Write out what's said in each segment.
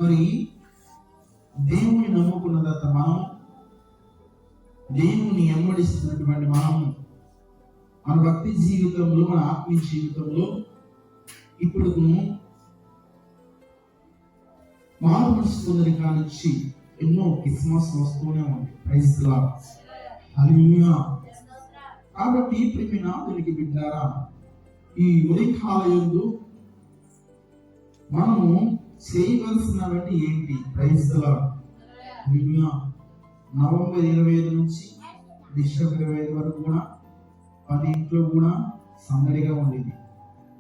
మరి దేవుని నమ్ముకున్న తర్వాత మనం, దేవుని వెంబడిస్తున్నటువంటి మనం, మన భక్తి జీవితంలో, మన ఆత్మీయ జీవితంలో ఇప్పుడు మారు మనసు పొందిన కానిచ్చి ఎన్నో క్రిస్మస్ వస్తూనే ఉంది. ప్రైజ్ ది లార్డ్, హల్లెలూయా. కాబట్టి ప్రియమైన దేవునికి బిడ్డలారా, ఈ ఉదయకాలయందు మనము చేయవలసినవి ఏంటి? Praise the lord, hallelujah. November 25 నుంచి డిసెంబర్ 25 వరకు కూడా మన ఇంట్లో కూడా సందడిగా ఉండేది.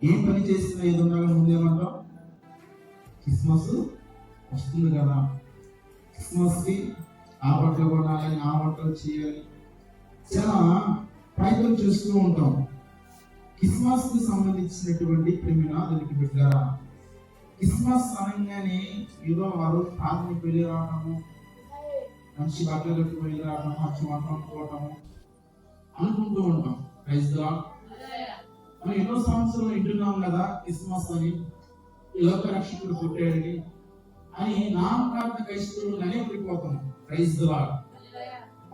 ఏం పని చేసినా ఏదన్నా ముందేమంటాం, క్రిస్మస్ వస్తుంది కదా, క్రిస్మస్కి ఆ బట్టలు కొనాలని, ఆ వంటలు చేయాలి, చాలా ప్రయత్నం చేస్తూ ఉంటాం. క్రిస్మస్ కు సంబంధించినటువంటి ప్రేమిన దానికి బిడ్డలారా, క్రిస్మస్ అనగానే ఏదో వారు ప్రార్థనకి వెళ్ళి రావటము, మంచి బట్టలకు వెళ్ళి రావటం, మంచి వంట వండుకోవటము అనుకుంటూ ఉంటాం. Praise the Lord. మనం ఎన్నో సంవత్సరాలు వింటున్నాం కదా క్రిస్మస్ అని, ఈ లోక రక్షకుడు పుట్టాడని అని నామకార్థ క్రైస్తవులుగానే ఉండిపోతాం. Praise the Lord.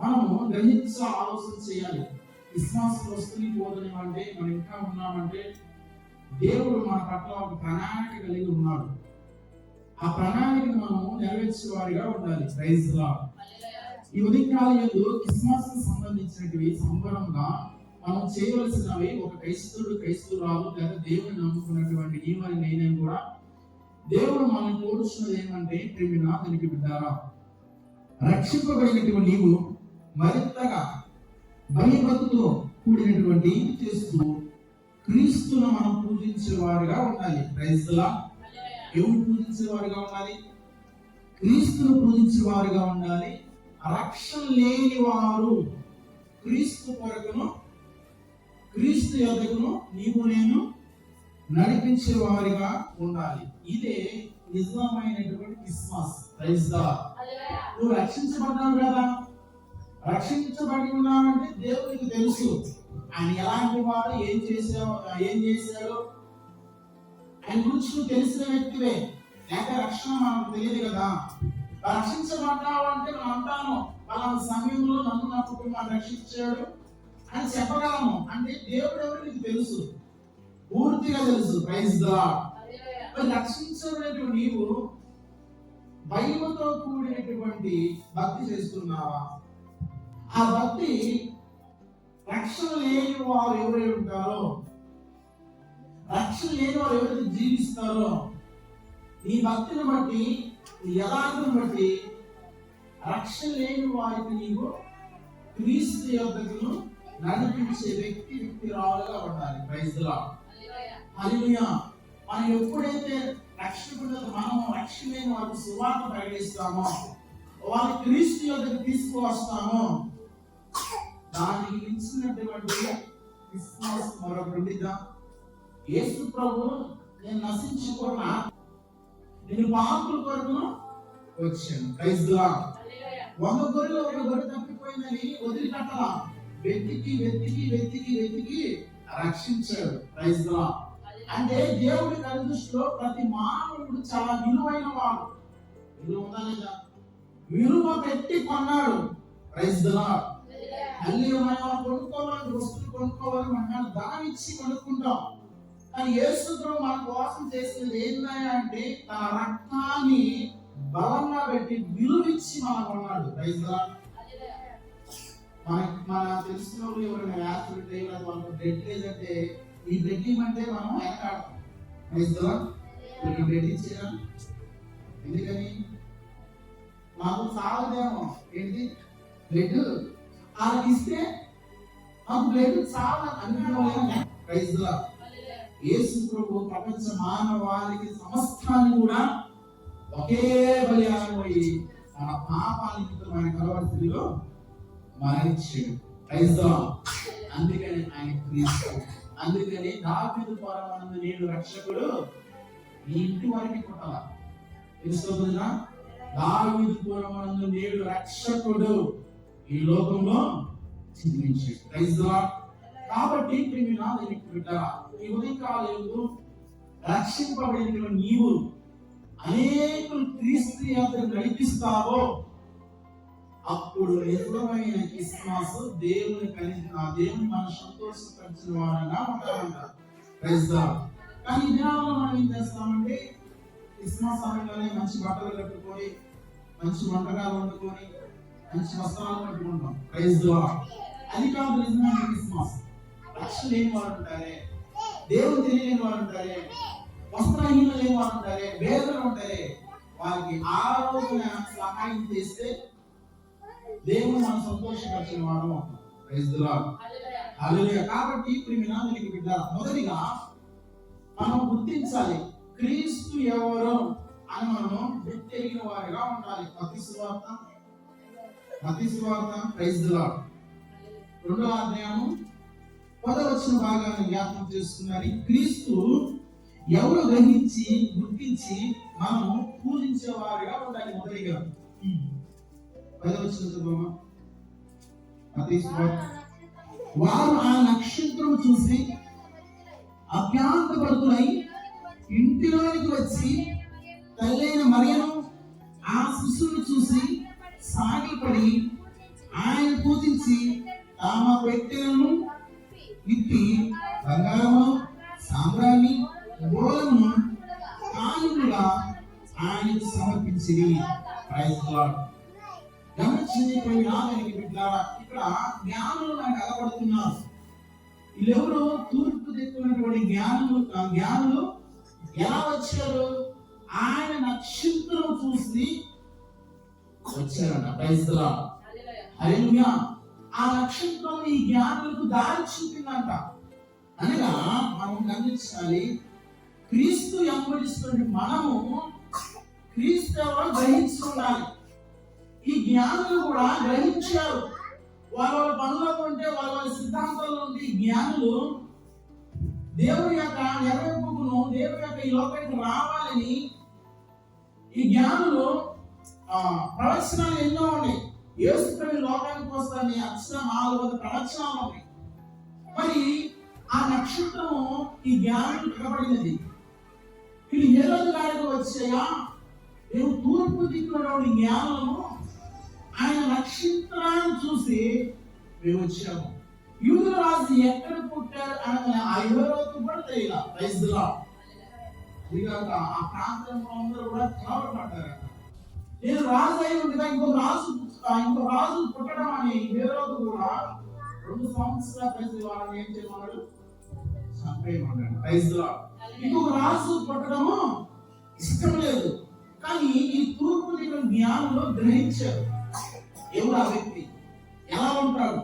మనము గ్రహించి ఆలోచన చేయాలి. క్రిస్మస్ వస్తుంది పోదని అంటే మనం ఇంకా ఉన్నామంటే దేవుడు మన పట్ల ఒక ప్రణాళిక కలిగి ఉన్నాడు. ఆ ప్రణాళికను మనము నెరవేర్చే వారిగా ఉండాలి. Praise the Lord. ఈ ఉదయకాలయంలో క్రిస్మస్ కు సంబంధించినటువంటి సంబరంగా మనం చేయవలసినవి, ఒక క్రైస్తవుడు క్రైస్తవురాలు లేదా దేవుని నమ్ముకున్నటువంటి ఈ మరి నేనే కూడా దేవుడు మనం కోరుచున్నది ఏమంటే ప్రేమిన దానికి బిడ్డారా, రక్షింపబడినటువంటి నీవు మరింతగా భయభక్తితో కూడినటువంటి చేస్తూ క్రీస్తును మనం పూజించే వారిగా ఉండాలి. Praise the Lord. ఎవరు పూజించే వారిగా ఉండాలి? క్రీస్తును పూజించే వారిగా ఉండాలి. రక్షణ లేని వారు క్రీస్తు కొరకును, క్రీస్తు యొద్దకును నీవు నేను నడిపించే వారిగా ఉండాలి. ఇదే నిజమైనటువంటి క్రిస్మస్. Praise the lord. నువ్వు రక్షించబడ్డావు కదా, రక్షించబడి ఉన్నావంటే దేవునికి తెలుసు ఆయన ఎలాంటి వాడు, ఏం చేశాడు ఆయన గురించి నువ్వు తెలిసిన వ్యక్తివే. లేక రక్షణ మనకు తెలియదు కదా. రక్షించబడ్డావు అంటే మనం అంటాను, పలానా సమయంలో నన్ను నా కుటుంబాన్ని రక్షించాడు అని చెప్పగలము. అంటే దేవుడు ఎవరు నీకు తెలుసు, పూర్తిగా తెలుసు. Praise the Lord. మరి రక్షించబడినటువంటి నీవు భయముతో కూడినటువంటి భక్తి చేస్తున్నావా? ఆ భక్తి రక్షణ లేని వారు ఎవరై ఉంటారో, రక్షణ లేని వారు ఎవరైతే జీవిస్తారో, నీ భక్తిని బట్టి, నీ యథార్థను బట్టి రక్షణ లేని వారికి నీవు క్రీస్తు యొద్దకును నడిపించే వ్యక్తిరాలుగా ఉండాలి. Praise the lord, hallelujah. మనం ఎప్పుడైతే రక్షకుడు మనం రక్షణ లేని వారికి సువార్త ప్రకటిస్తామో, వారి క్రీస్తు యొద్దకు తీసుకువస్తామో, దానికి మించినటువంటి క్రిస్మస్ మరొకటి. యేసు ప్రభు నేను నశించుకున్నా, నేను పాపుల కొరకు వచ్చాను. Praise the lord. 100 గొర్రెలు ఒక గొర్రె తప్పిపోయిందని వదిలిపెట్టలా, వెతికి వెతికి వెతికి వెతికి రక్షించాడు. Praise the Lord. అంటే దేవుడి దృష్టిలో ప్రతి మానవుడు చాలా విలువైన వాడు. విలువ ఉందా లేదా? విలువ పెట్టి కొన్నాడు. Praise the Lord. అల్లి మనం కొనుక్కోవాలి, వస్తువులు కొనుక్కోవాలి, మనం ధనం ఇచ్చి కొనుక్కుంటాం. కానీ యేసు ప్రభు మన కోసం చేసేది ఏంటంటే తన రక్తాన్ని బలంగా పెట్టి విలువిచ్చి మనం కొన్నాడు. Praise the Lord. మన తెలిసిన వాళ్ళు ఎవరైనా యాక్సిడెంట్ అయ్యి వాళ్ళకి బ్లడ్ లేదంటే ఈ బ్లడ్ ఇవ్వమంటే మనం వెనకాడతాం. Praise the Lord. ఈ బ్లడ్ ఇచ్చేదా? ఎందుకని? మాకు చాలదేమో ఏంటి బ్లడ్, వాళ్ళకి ఇస్తే మాకు బ్లడ్ చాలా అనుభవం. Praise the Lord. యేసు ప్రభు ప్రపంచ మానవాళికి సమస్తాన్ని కూడా ఒకే బలియాగం అయి మన పాపాల నిమిత్తం ఆయన కలవరి శిలువలో మరణించాడు. Praise the Lord. అందుకని ఆయన క్రీస్తు. అందుకని దావీదు పరమందు నేడు రక్షకుడు నీ ఇంటి వారికి కొట్టాల. తెలుసుకోదా? దావీదు పరమందు నేడు రక్షకుడు ఈ లోకంలో జీవించాడు. Praise the Lord. కాబట్టి ప్రియమైన దేవుని బిడ్డలారా, ఈ ఉదయకాలంలో రక్షింపబడిన నీవు అనేకులు క్రీస్తు యాత్ర నడిపిస్తావో అప్పుడు నిజమైన క్రిస్మస్ దేవుని మన సంతోషపరిచిన వారంగా ఉంటామంట. Praise lord. కానీ దినాల్లో మనం ఏం చేస్తామంటే క్రిస్మస్ సమయంలోనే మంచి బట్టలు కట్టుకొని, మంచి వంటకాలు వండుకొని, మంచి వస్త్రాలు కట్టుకుంటాం. Praise Lord. అది కాదు నిజమైన క్రిస్మస్. రక్షణ లేని వారు ఉంటారే, దేవుడు తెలియని వారు ఉంటారే, వస్త్రహీనులు లేని వారు ఉంటారే, వేదనలు ఉంటారే, వారికి ఆ రోజున సహాయం చేస్తే దేవుడు మనం సంతోషపరిచిన వారు. Praise Lord. హల్లెలూయా. కాబట్టి ప్రియమైనటువంటి బిడ్డ, మొదటిగా మనం గుర్తించాలి క్రీస్తు ఎవరు అని మనం గుర్తెరిగిన వారిగా ఉండాలి. మత్తయి సువార్త ప్రైజ్ లార్డ్ 2వ అధ్యాయము 10వ వచన భాగాన్ని జ్ఞాపకం చేసుకున్నారు. క్రీస్తు ఎవరు గ్రహించి గుర్తించి మనము పూజించే వారిగా ఉండాలి. మొదటిగా 10వ వచనం చదువు. మత్తయి సువార్త. వారు ఆ నక్షత్రం చూసి అభ్యాంతపడుతున్నై ఇంటిలోనికి వచ్చి తల్లైన మరియను ఆ శిశువును చూసి సాగిపడి ఆయన పూజించి తమ పెట్టెలను విప్పి బంగారమును సాంబ్రాణి గోళమును కానుకగా ఆయనకు సమర్పించింది. Praise Lord. గమనించినటువంటి నాగరికి బిడ్డలారా, ఇక్కడ జ్ఞానులు మనకు అగపడుతున్నారు. వీళ్ళెవరు? తూర్పు దిక్కున్నటువంటి జ్ఞానులు ఎలా వచ్చారు? ఆయన నక్షత్రం చూసి వచ్చారంట. Praise Lord. హల్లెలూయా. ఆ నక్షత్రం ఈ జ్ఞానులకు దారి చూపిందంట. అనగా మనం గమనించాలి, క్రీస్తు వెంబడిస్తున్న మనము క్రీస్తు ఎవరో గ్రహించుకోవాలి. ఈ జ్ఞానులు కూడా గ్రహించారు. వాళ్ళ పనుల్లో ఉంటే వాళ్ళ సిద్ధాంతాల్లో ఉంటే జ్ఞానులు దేవుని యొక్క నెరవేర్పును, దేవుని యొక్క ఈ లోకానికి రావాలని ఈ జ్ఞానులు ప్రవచనాలు ఎన్నో ఉన్నాయి. యేసుప్రభు లోకానికి వస్తారని అక్షరం 400 ప్రవచనాలు ఉన్నాయి. మరి ఆ నక్షత్రము ఈ జ్ఞానులు కనబడినది. ఇది ఏ రోజు గారికి వచ్చాయా? మేము తూర్పు దిక్కులో జ్ఞానము ఆయన నక్షత్రాన్ని చూసి మేము వచ్చాము. యూదుల రాజు ఎక్కడ పుట్టారు అనగా ఆ యువరోజు కూడా తెలియదు. Praise lord. ఇదిగాక ఆ ప్రాంతంలో అందరూ కూడా కలవరపడ్డారట. నేను రాజు అయి ఉండగా ఇంకో రాజు పుట్టడం అని యువరోజు కూడా 2 సంవత్సరాల ప్రతి వాళ్ళని ఏం చేయమన్నాడు? చంపేయమన్నాడు. Praise Lord. ఇంకొక రాజు పుట్టడము ఇష్టం లేదు. కానీ ఈ తూర్పు దిక్కున జ్ఞానులు గ్రహించారు. ఎవరు ఆ వ్యక్తి, ఎలా ఉంటాడు,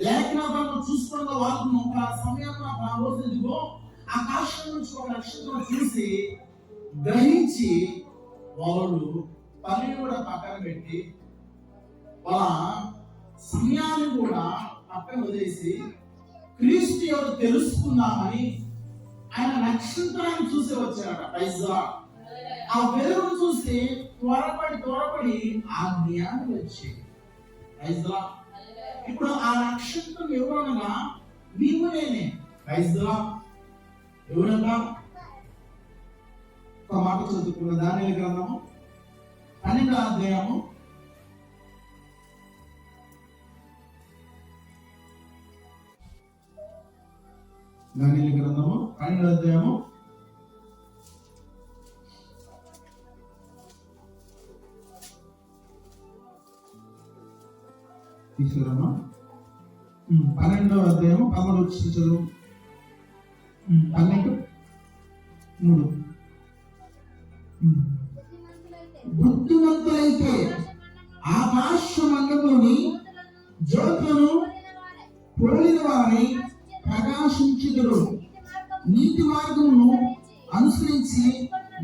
లేఖనాలను చూసుకున్న వాళ్ళు ఆ సమయంలో ఆ రోజు ఇదిగో ఆకాశం నుంచి ఒక నక్షత్రం చూసి గ్రహించి వాళ్ళు పనిని కూడా పక్కన పెట్టి వాళ్ళ సమయాన్ని కూడా పక్కన వదిలేసి క్రీస్తు ఎవరు తెలుసుకుందామని ఆయన నక్షత్రాన్ని చూసి వచ్చారట. Praise Lord. ఆ వెలుగును చూసి త్వరపడి ఆ జ్ఞానం వచ్చేది. Praise Lord. ఇప్పుడు ఆ నక్షత్రం ఎవరనగా నీవు నేనే. Praise Lord. ఎవరన్నా ఒక మాట చదువుకున్న దానియేలు గ్రంథము 12వ అధ్యాయము 12వ అధ్యాయము 12వ అధ్యాయం 13వ వచనం చదువు. 12:3. బుద్ధిమంతులైతే ఆకాశ మండలోని జ్యోతులను పోలిన వారై ప్రకాశించుదురు. నీతి మార్గమును అనుసరించి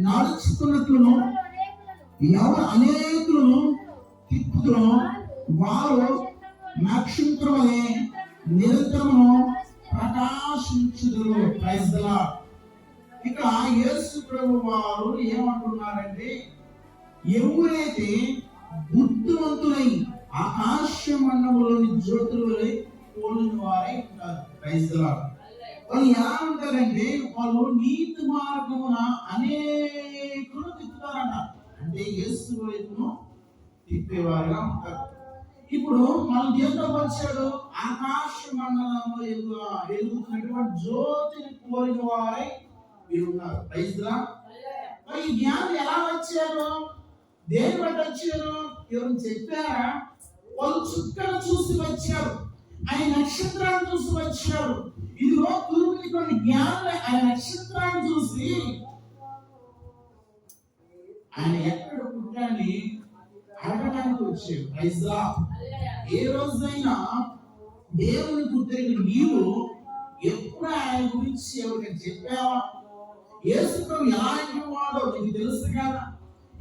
నడుచుకున్నట్లును ఎవరు అనేకులను తిప్పుదురో వారు నక్షత్రమనే నిరంతరము ప్రకాశించుదురు. Praise the lord. ఇక్కడ యేసు ప్రభు వారు ఏమంటున్నారంటే, ఎవరైతే బుద్ధిమంతులై ఆకాశ మండలంలోని జ్యోతులై పోలిన వారై ఉంటారు. Praise the Lord. వాళ్ళు ఎలా ఉంటారంటే, వాళ్ళు నీతి మార్గమున అనేకులు తిప్పుతారంట. అంటే యేసు వైపును తిప్పేవారుగా ఉంటారు. ఇప్పుడు మనం దేంతో వచ్చాడు? ఆకాశ మండలంలో ఎదుగుతున్నటువంటి జ్యోతిని కోరిన వారై మీరు ఉన్నారు. Praise the Lord. మరి ఈ జ్ఞానం ఎలా వచ్చారు? దేని బట్టి వచ్చారు? ఎవరు చెప్పారా? వాళ్ళు చుక్కను చూసి వచ్చారు, ఆయన నక్షత్రాన్ని చూసి వచ్చారు. ఇదిగో తూర్పుని కొన్ని జ్ఞానులు ఆయన నక్షత్రాన్ని చూసి ఆయన ఎక్కడ పుట్టాన్ని అడగడానికి వచ్చాడు. Praise the lord. ఏ రోజైనా దేవుని పుట్టిన నీవు ఎప్పుడు ఆయన గురించి ఎవరికైనా చెప్పావా? యేసు ప్రభు ఎలాంటి వాడో నీకు తెలుసు కదా.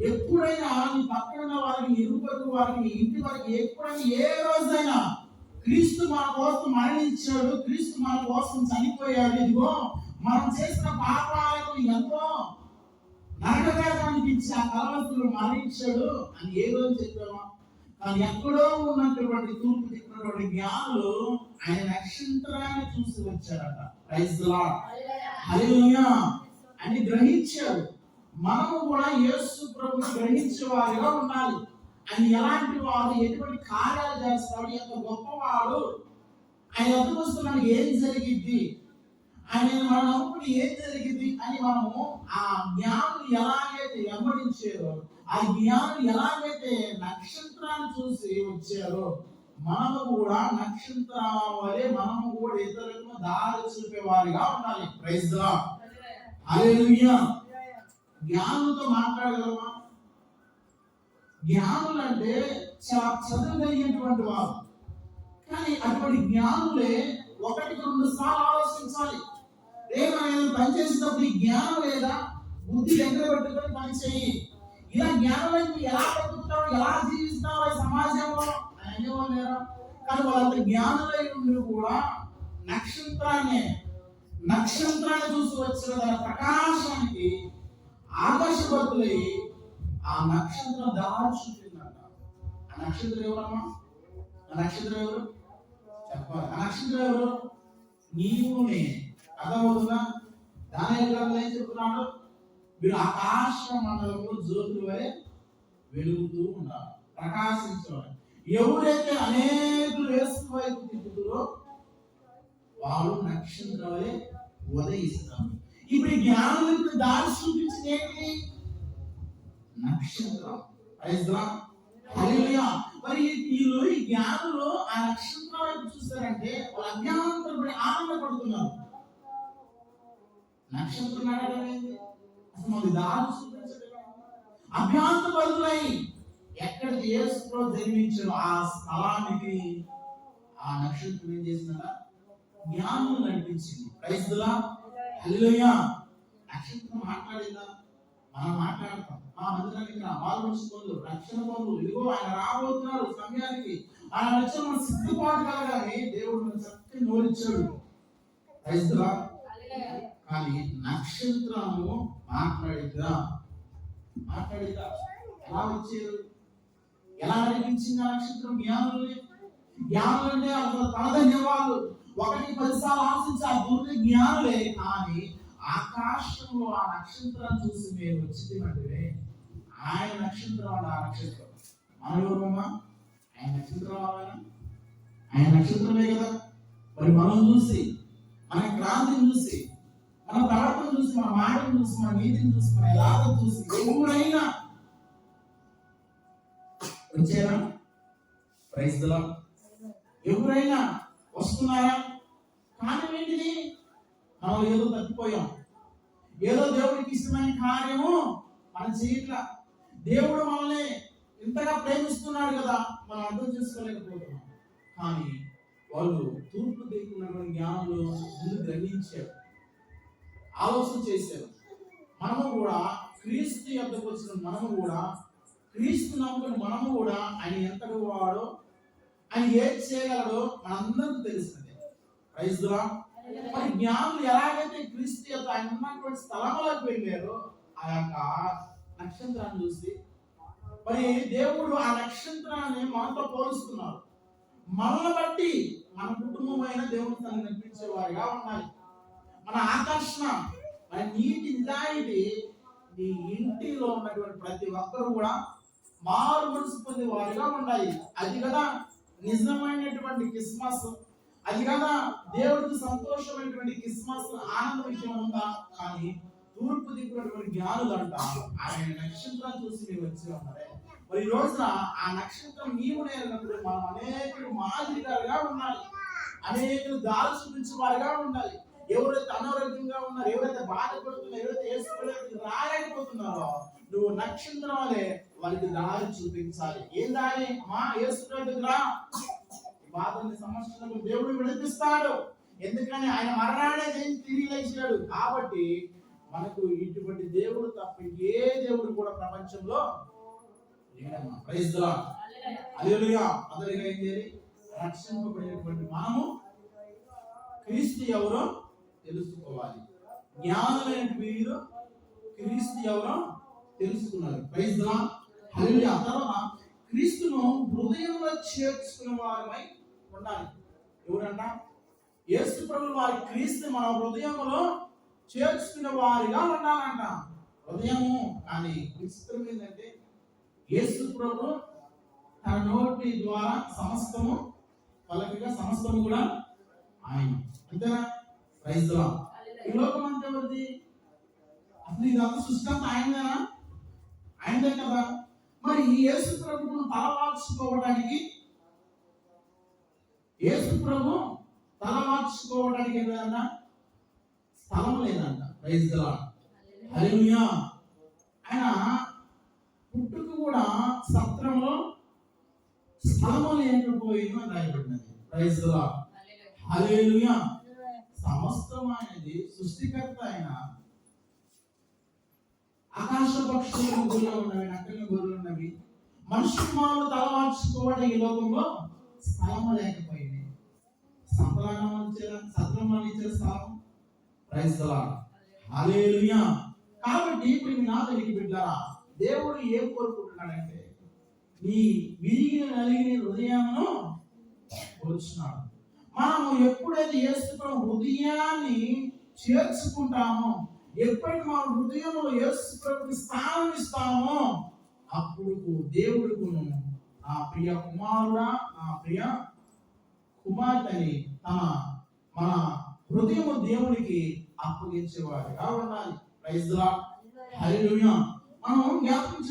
ఎప్పుడైనా నీ పక్కన వారికి, ఇరుపరు వారికి, ఇంటి వారికి ఎప్పుడైనా ఏ రోజైనా క్రీస్తు మన కోసం మరణించాడు, క్రీస్తు మన కోసం చనిపోయాడు, ఇదిగో మనం చేసిన పాపాలకు ఎంతో నరకవేదన అనిపించి ఆ కలవస్తులు మరణించాడు అని ఏ రోజు చెప్పామా? కానీ ఎక్కడో ఉన్నటువంటి తూర్పు దిక్కున్నటువంటి జ్ఞానులు ఆయన నక్షత్రాన్ని చూసి వచ్చారట. Praise the lord. హల్లెలూయా అని గ్రహించారు. మనము కూడా యేసు ప్రభువుని గ్రహించే వారిగా ఉండాలి. ఆయన ఎలాంటి వాడు, ఎటువంటి కార్యాలు చేస్తాడు, ఎంత గొప్పవాడు, ఆయన ఎదురు వస్తే మనకి ఏం జరిగింది, ఆయన మనం నమ్ముకుని ఏం జరిగింది అని మనము ఆ జ్ఞానులు ఎలాగైతే వెంబడించారో, ఆ జ్ఞానులు ఎలాగైతే నక్షత్రాన్ని చూసి వచ్చారో, మనము కూడా నక్షత్రం వలె మనము కూడా ఇతరులకు దారి చూపేవారిగా ఉండాలి. Praise the lord. హల్లెలూయా. జ్ఞానులతో మాట్లాడగలమా? జ్ఞానులు అంటే చాలా చదవగలిగినటువంటి వారు. కానీ అటువంటి జ్ఞానులే ఒకటికి 2 సార్లు ఆలోచించాలి. ఏమైనా పని చేసేటప్పుడు ఈ జ్ఞానం లేదా, బుద్ధి దగ్గర పెట్టుకొని పని చేయి. ఇలా జ్ఞానం ఎలా బతుకుతావు, ఎలా జీవిస్తావు ఈ సమాజంలో అనేవాళ్ళు లేరా? కానీ వాళ్ళంత జ్ఞానులై ఉండి కూడా నక్షత్రాన్ని చూసి వచ్చిన దాని ప్రకాశానికి ఆకాశవతులై ఆ నక్షత్రం దారి చూపిందంట. ఆ నక్షత్రం ఎవరమ్మా? ఆ నక్షత్రం ఎవరు చెప్పాలి? ఆ నక్షత్రం ఎవరు? నీవు నేను. అర్థమవుతుందా? దానియేలు గ్రంథంలో ఏం చెప్తున్నాడు? మీరు ఆకాశ మండలంలో జ్యోతుల వలె వెలుగుతూ ఉండాలి, ప్రకాశించాలి. ఎవరైతే అనేకులు యేసు వైపు తిప్పుతారో వాళ్ళు నక్షత్రం వలె ఉదయిస్తారు. ఇప్పుడు జ్ఞానులకు దారి చూపించింది ఏంటి? నక్షత్రం. Praise the lord. హల్లెలూయా. మరి ఈ జ్ఞానులు ఆ నక్షత్రం వైపు చూస్తారంటే వాళ్ళు అజ్ఞానంతో ఆనందపడుతున్నారు. నక్షత్రం నడవలేదు, అసలు మనకి దారి చూపించలేదు. అభ్యాంత బదులై ఎక్కడికి యేసు ప్రభు జన్మించాడు ఆ స్థలానికి ఆ నక్షత్రం ఏం చేసిందా? జ్ఞానం నడిపించింది. Praise the lord. హల్లెలూయా. నక్షత్రం మాట్లాడిందా? మనం మాట్లాడతాం. మా మందిరానికి వాళ్ళు పొందు, రక్షణ పొందు, ఇదిగో ఆయన రాబోతున్నారు సమయానికి, ఆయన వచ్చి మన సిద్ధపాటు కలగాలి. దేవుడు మన చక్కని నోరిచ్చాడు. Praise the lord. కానీ నక్షత్రము మాట్లాడిద్దా? ఎలా వచ్చారు? ఎలా నడిపించింది ఆ నక్షత్రం జ్ఞానుల్ని? జ్ఞానులంటే అసలు తనదన్య వాళ్ళు 1-10 సార్లు ఆలోచించి ఆ దూరం జ్ఞానులే. కానీ ఆకాశంలో ఆ నక్షత్రాన్ని చూసి మేము వచ్చిందంటే ఆయన నక్షత్రం ఆ నక్షత్రం. మన ఎవరమ్మా? ఆయన నక్షత్రం అవ్వాలని ఆయన నక్షత్రమే కదా. మరి మనం చూసి, మన క్రాంతిని చూసి, మన ప్రవర్తన చూసి, మన మాటను చూసి, మన నీతిని చూసి, మన యథార్థత చూసి ఎవరైనా వచ్చారా? Praise the Lord. ఎవరైనా వస్తున్నారా? కానీ ఏంటిది? మనం ఏదో తప్పిపోయాం, ఏదో దేవుడికి ఇష్టమైన కార్యము మనం చేయట్లా. దేవుడు మనల్ని ఇంతగా ప్రేమిస్తున్నాడు కదా, మనం అర్థం చేసుకోలేకపోతున్నాం. కానీ వాళ్ళు తూర్పు దిక్కున్నటువంటి జ్ఞానులు ముందు గ్రహించారు, ఆలోచన చేశారు. మనము కూడా క్రీస్తు యొద్దకు వచ్చిన మనము కూడా, క్రీస్తు నమ్ముకుని మనము కూడా ఆయన ఎంతటి వాడో, ఆయన ఏది చేయగలడో మనందరికీ తెలుస్తుంది. Praise the Lord. మరి జ్ఞానులు ఎలాగైతే క్రీస్తు యొక్క ఆయన ఉన్నటువంటి స్థలంలోకి వెళ్ళారో ఆ యొక్క నక్షత్రాన్ని చూసి, మరి దేవుడు ఆ నక్షత్రాన్ని మనతో పోలుస్తున్నారు. మనల్ని బట్టి మన కుటుంబమైన దేవుని తను నడిపించే వారిగా ఉండాలి. మన ఆకర్షణ, మన నీతి, నిజాయితీ నీ ఇంటిలో ఉన్నటువంటి ప్రతి ఒక్కరు కూడా మారు మనసు పొందే వారిగా ఉండాలి. అది కదా నిజమైనటువంటి క్రిస్మస్. అది కదా దేవుడికి సంతోషమైనటువంటి క్రిస్మస్. ఆనంద విషయం ఉందా? కానీ తూర్పు దిక్కున్నటువంటి జ్ఞానులు అంట ఆయన నక్షత్రం చూసి మీరు వచ్చి ఉన్నారే. మరి ఈ రోజున ఆ నక్షత్రం నీవు నేర్పినప్పుడు మనం అనేకులు మాదిరిగా ఉండాలి, అనేకులు దారి చూపించే వారిగా ఉండాలి. ఎవరైతే అనారోగ్యంగా ఉన్నారు, ఎవరైతే బాధపడుతున్నారో, ఎవరైతే యేసుప్రభువుకి రాలేకపోతున్నారో, నువ్వు నక్షత్రం వలె వారికి దారి చూపించాలి. ఏం దారి? మా యేసుప్రభువుకి రా, బాధల్ని సమస్యలకు దేవుడు విడిపిస్తాడు. ఎందుకని ఆయన మరణాన్ని తిరిగి లేచాడు. కాబట్టి మనకు ఇటువంటి దేవుడు తప్ప ఏ దేవుడు కూడా ప్రపంచంలో లేడమ్మా. Praise the lord. హల్లెలూయా. మొదలుగా ఏం చేయాలి? రక్షింపబడినటువంటి మనము క్రీస్తు ఎవరో తెలుసుకోవాలి. జ్ఞానులైన వీరు క్రీస్తు ఎవరో తెలుసుకున్నారు. Praise the lord. హల్లెలూయా. తర్వాత క్రీస్తును హృదయంలో చేర్చుకునే వారమై ఉండాలి. ఎవరంట? యేసు ప్రభువు వారి క్రీస్తు మన హృదయంలో చేర్చుకునే వారిగా ఉండాలంట. హృదయము. కానీ విచిత్రం ఏంటంటే యేసు ప్రభు తన నోటి ద్వారా సమస్తము పలకగా సమస్తము కూడా ఆయన. అంతేనా? Praise the Lord. ఈ లోకం అంతా ఎవరిది? అసలు ఇదంతా సృష్టి అంతా ఆయనదేనా? ఆయనదే కదా. మరి యేసు ప్రభువును తలవాల్చుకోవడానికి యేసు ప్రభు తలవాల్చుకోవడానికి ఏదైనా స్థలం లేదంట. Praise the lord. హల్లెలూయా. ఆయన పుట్టుక కూడా సత్రంలో స్థలము లేకపోయింది అని రాయబడినది. Praise the lord. హల్లెలూయా. సమస్తం ఆయనది. సృష్టికర్త ఆయన. ఆకాశ పక్షులు గుర్రెలు ఉన్నవి, నక్కల గుర్రెలు ఉన్నవి. మనుషు కుమారులు తలవాల్చుకోవడం ఈ లోకంలో స్థలము లేకపోయింది. సత్రంలో ఇచ్చే స్థలం. Praise the lord. హల్లెలూయా. కాబట్టి ఇప్పుడు మీ నాదరికి బిడ్డలారా, దేవుడు ఏం కోరుకుంటున్నాడంటే నీ విరిగిన నలిగిన హృదయాలను కోరుచున్నాడు. మనము ఎప్పుడైతే యేసు ప్రభు హృదయాన్ని చేర్చుకుంటామో, ఎప్పుడైతే మన హృదయంలో యేసు ప్రభుకి స్థానం ఇస్తామో, అప్పుడు దేవుడుకు నా ప్రియ కుమారుడా, నా ప్రియ కుమార్తెని మన హృదయము దేవునికి అప్పగించేవారుగా ఉండాలి. Praise the lord. హల్లెలూయా. మనం జ్ఞాపకం